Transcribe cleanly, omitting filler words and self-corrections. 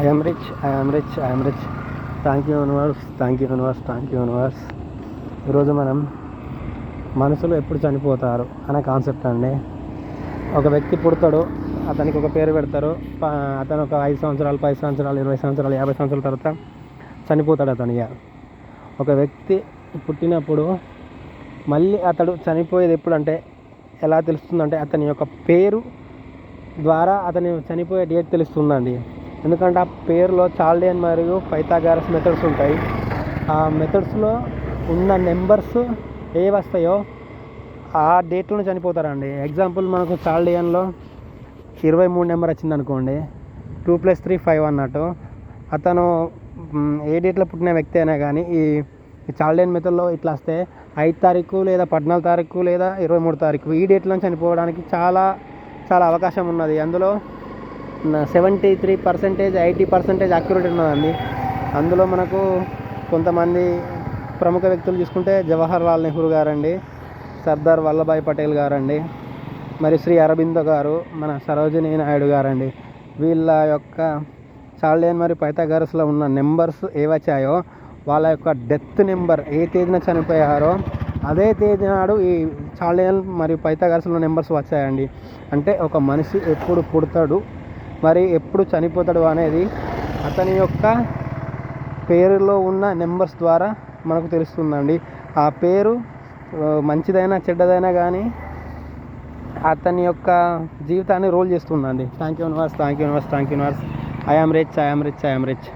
I'm rich, I'm rich, I'm rich. Thank you universe, thank you universe, thank you universe. ఈరోజు మనం మనుషులు ఎప్పుడు చనిపోతారు అనే కాన్సెప్ట్ అండి. ఒక వ్యక్తి పుడతాడు, అతనికి ఒక పేరు పెడతారు. అతను ఒక 5 సంవత్సరాలు, 10 సంవత్సరాలు, 20 సంవత్సరాలు, 50 సంవత్సరాల తర్వాత చనిపోతాడు అతనిగా. ఒక వ్యక్తి పుట్టినప్పుడు మళ్ళీ అతడు చనిపోయేది ఎప్పుడంటే ఎలా తెలుస్తుందంటే అతని యొక్క పేరు ద్వారా అతని చనిపోయే డేట్ తెలుస్తుందండి. ఎందుకంటే ఆ పేరులో చాల్డియన్ మరియు పైథాగరస్ మెథడ్స్ ఉంటాయి. ఆ మెథడ్స్లో ఉన్న నెంబర్స్ ఏ వస్తాయో ఆ డేట్లోనే చనిపోతారండి. ఎగ్జాంపుల్ మనకు చాల్డియన్లో 23 నెంబర్ వచ్చింది అనుకోండి, 2 + 3 5 అన్నట్టు. అతను ఏ డేట్లో పుట్టిన వ్యక్తి అయినా కానీ ఈ చాల్డియన్ మెథడ్లో ఇట్లా వస్తే 5 తారీఖు లేదా 14 తారీఖు లేదా 23 తారీఖు ఈ డేట్లో చనిపోవడానికి చాలా చాలా అవకాశం ఉన్నది. అందులో 73%, 80% అక్యురేట్ ఉన్నదండి. అందులో మనకు కొంతమంది ప్రముఖ వ్యక్తులు చూసుకుంటే జవహర్లాల్ నెహ్రూ గారండి, సర్దార్ వల్లభాయ్ పటేల్ గారండి, మరి శ్రీ అరబిందో గారు, మన సరోజినీ నాయుడు గారండి. వీళ్ళ యొక్క చాల్డియన్ మరియు పైథాగరస్లో ఉన్న నెంబర్స్ ఏవచ్చాయో వాళ్ళ యొక్క డెత్ నెంబర్ ఏ తేదీన చనిపోయారో అదే తేదీ నాడు ఈ చాల్డియన్ మరియు పైథాగరస్లో నెంబర్స్ వచ్చాయండి. అంటే ఒక మనిషి ఎప్పుడు పుడతాడు మరి ఎప్పుడు చనిపోతాడు అనేది అతని యొక్క పేరులో ఉన్న నెంబర్స్ ద్వారా మనకు తెలుస్తుందండి. ఆ పేరు మంచిదైనా చెడ్డదైనా కానీ అతని యొక్క జీవితాన్ని రోల్ చేస్తుందండి. Thank you universe, thank you universe, thank you universe. I'm rich, I'm rich, I'm rich.